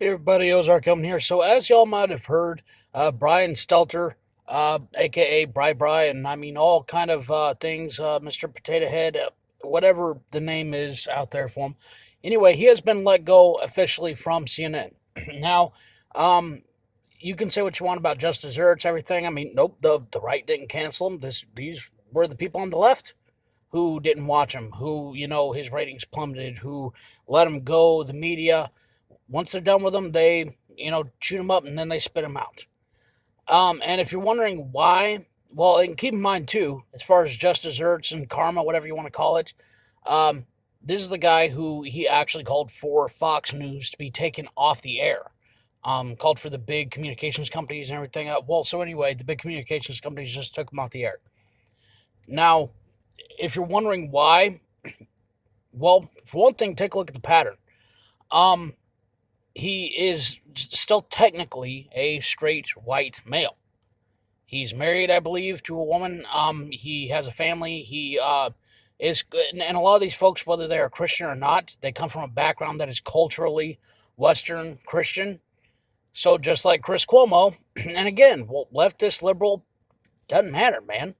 Hey everybody, Ozark coming here. So as y'all might have heard, Brian Stelter, aka Bri, and I mean all kind of things, Mr. Potato Head, whatever the name is out there for him. Anyway, he has been let go officially from CNN. Now, um, you can say what you want about just desserts, everything. I mean, nope, the right didn't cancel him. These were the people on the left who didn't watch him, who his ratings plummeted, who let him go. The media, once they're done with them, they shoot them up and then they spit them out. And if you're wondering why, well, and keep in mind too, as far as just desserts and karma, whatever you want to call it, um, this is the guy who he actually called for Fox News to be taken off the air. Called for the big communications companies and everything. Well, so anyway, the big communications companies just took him off the air. Now, if you're wondering why, well, for one thing, take a look at the pattern. Um, he is still technically a straight white male. He's married, I believe, to a woman. He has a family. He is good. And a lot of these folks, whether they are Christian or not, they come from a background that is culturally Western Christian. So just like Chris Cuomo, and again, well, leftist, liberal, doesn't matter, man.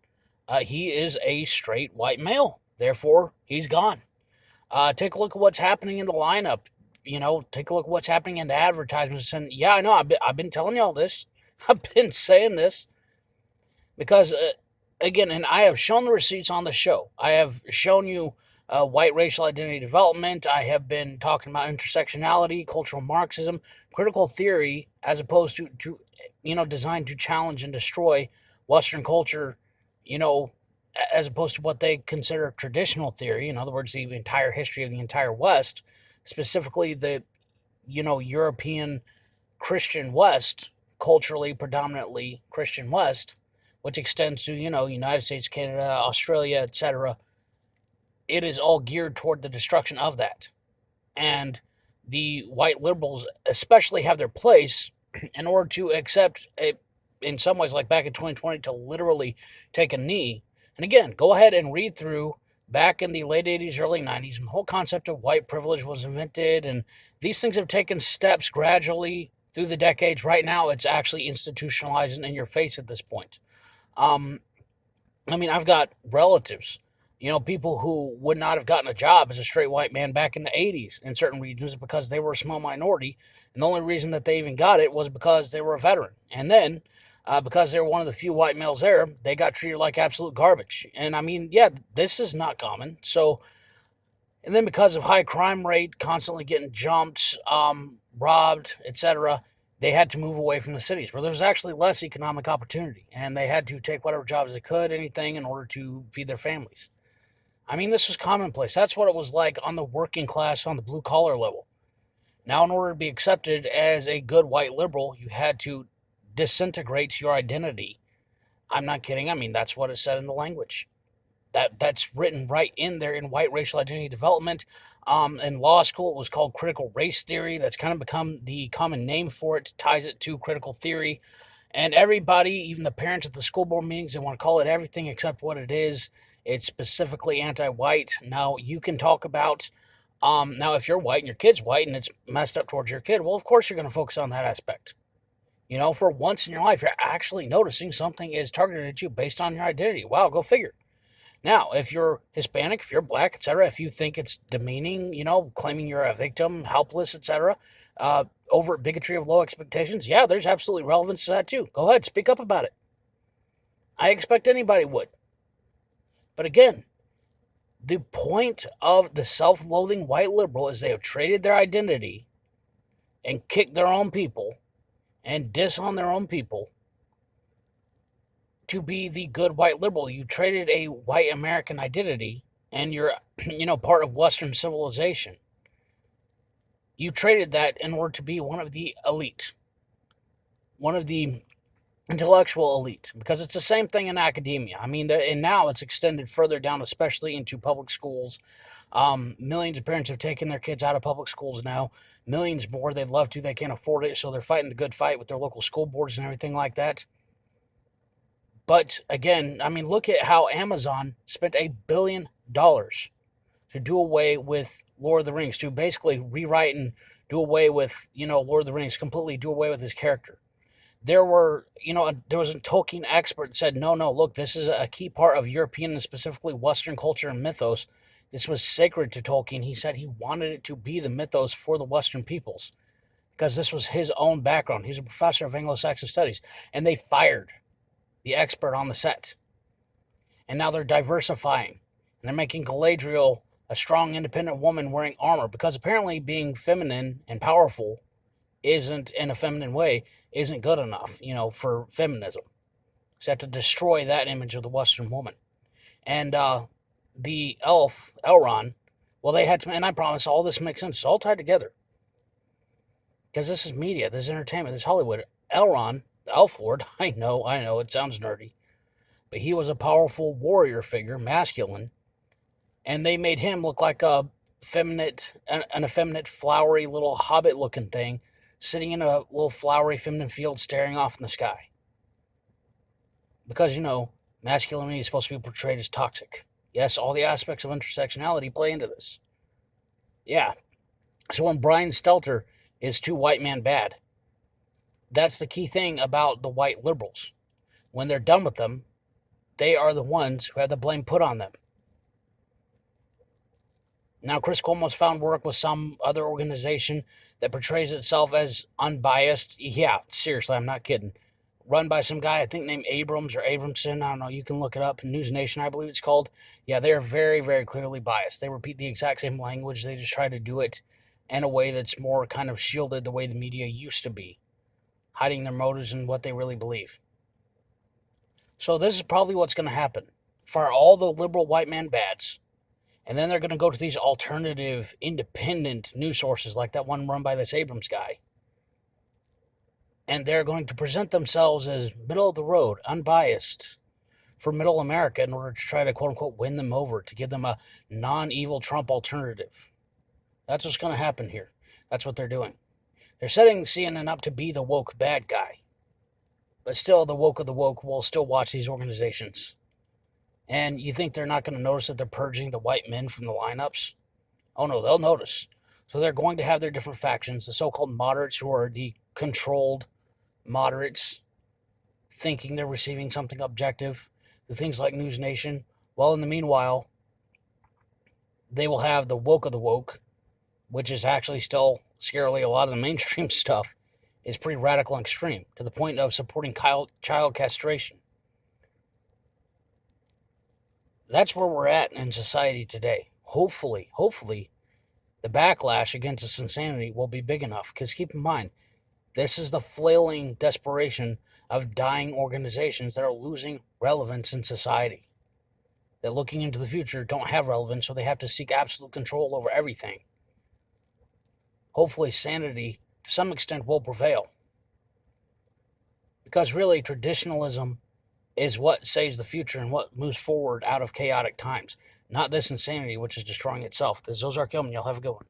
He is a straight white male. Therefore, he's gone. Take a look at what's happening in the lineup. Take a look at what's happening in the advertisements. And yeah, I know I've been telling y'all this. I've been saying this because, again, and I have shown the receipts on the show. I have shown you white racial identity development. I have been talking about intersectionality, cultural Marxism, critical theory, as opposed to designed to challenge and destroy Western culture, you know, as opposed to what they consider traditional theory. In other words, the entire history of the entire West, specifically the, European Christian West, culturally predominantly Christian West, which extends to, United States, Canada, Australia, etc. It is all geared toward the destruction of that. And the white liberals especially have their place in order to accept in some ways, like back in 2020, to literally take a knee. And again, go ahead and read through back in the late 80s, early 90s, and the whole concept of white privilege was invented. And these things have taken steps gradually through the decades. Right now, it's actually institutionalized and in your face at this point. Um, I mean, I've got relatives, people who would not have gotten a job as a straight white man back in the 80s in certain regions because they were a small minority. And the only reason that they even got it was because they were a veteran. And then, because they were one of the few white males there, they got treated like absolute garbage. And I mean, yeah, this is not common. So, and then because of high crime rate, constantly getting jumped, robbed, etc., they had to move away from the cities where there was actually less economic opportunity, and they had to take whatever jobs they could, anything, in order to feed their families. I mean, this was commonplace. That's what it was like on the working class, on the blue collar level. Now, in order to be accepted as a good white liberal, you had to disintegrate your identity. I'm not kidding. I mean, that's what it said in the language. That's written right in there in white racial identity development. In law school, it was called critical race theory. That's kind of become the common name for it. Ties it to critical theory, and everybody, even the parents at the school board meetings, they want to call it everything except what it is. It's specifically anti-white. Now you can talk about. Now, if you're white and your kid's white and it's messed up towards your kid, well, of course you're going to focus on that aspect. For once in your life, you're actually noticing something is targeted at you based on your identity. Wow, go figure. Now, if you're Hispanic, if you're black, etc., if you think it's demeaning, claiming you're a victim, helpless, etc., overt bigotry of low expectations, yeah, there's absolutely relevance to that too. Go ahead, speak up about it. I expect anybody would. But again, the point of the self-loathing white liberal is they have traded their identity and kicked their own people and diss on their own people to be the good white liberal. You traded a white American identity and you're, part of Western civilization. You traded that in order to be one of the elite, one of the intellectual elite, because it's the same thing in academia. I mean, and now it's extended further down, especially into public schools. Millions of parents have taken their kids out of public schools now. Millions more. They'd love to. They can't afford it, so they're fighting the good fight with their local school boards and everything like that. But again, I mean, look at how Amazon spent $1 billion to do away with Lord of the Rings, to basically rewrite and do away with, Lord of the Rings, completely do away with his character. There was a Tolkien expert that said, no, no, look, this is a key part of European and specifically Western culture and mythos. This was sacred to Tolkien. He said he wanted it to be the mythos for the Western peoples because this was his own background. He's a professor of Anglo-Saxon studies, and they fired the expert on the set. And now they're diversifying, and they're making Galadriel a strong, independent woman wearing armor because apparently being feminine and powerful isn't in a feminine way isn't good enough, for feminism. So you have to destroy that image of the Western woman. And the elf, Elrond, well, they had to, and I promise all this makes sense. It's all tied together. Because this is media, this is entertainment, this is Hollywood. Elrond, the elf lord, I know, it sounds nerdy, but he was a powerful warrior figure, masculine, and they made him look like an effeminate, flowery little hobbit-looking thing sitting in a little flowery, feminine field staring off in the sky. Because, masculinity is supposed to be portrayed as toxic. Yes, all the aspects of intersectionality play into this. Yeah. So when Brian Stelter is too white man bad, that's the key thing about the white liberals. When they're done with them, they are the ones who have the blame put on them. Now, Chris Cuomo's found work with some other organization that portrays itself as unbiased. Yeah, seriously, I'm not kidding. Run by some guy, I think named Abrams or Abramson. I don't know. You can look it up. News Nation, I believe it's called. Yeah, they are very, very clearly biased. They repeat the exact same language. They just try to do it in a way that's more kind of shielded the way the media used to be, hiding their motives and what they really believe. So this is probably what's going to happen. For all the liberal white man bads, and then they're going to go to these alternative, independent news sources like that one run by this Abrams guy. And they're going to present themselves as middle of the road, unbiased, for middle America in order to try to, quote-unquote, win them over, to give them a non-evil Trump alternative. That's what's going to happen here. That's what they're doing. They're setting CNN up to be the woke bad guy. But still, the woke of the woke will still watch these organizations. And you think they're not going to notice that they're purging the white men from the lineups? Oh no, they'll notice. So they're going to have their different factions, the so-called moderates who are the controlled moderates, thinking they're receiving something objective, the things like News Nation. Well, in the meanwhile, they will have the woke of the woke, which is actually still, scarily, a lot of the mainstream stuff is pretty radical and extreme, to the point of supporting child castration. That's where we're at in society today. Hopefully, the backlash against this insanity will be big enough. Because keep in mind, this is the flailing desperation of dying organizations that are losing relevance in society. That looking into the future don't have relevance, so they have to seek absolute control over everything. Hopefully sanity, to some extent, will prevail. Because really, traditionalism is what saves the future and what moves forward out of chaotic times. Not this insanity, which is destroying itself. This is Ozark Gilman. Y'all have a good one.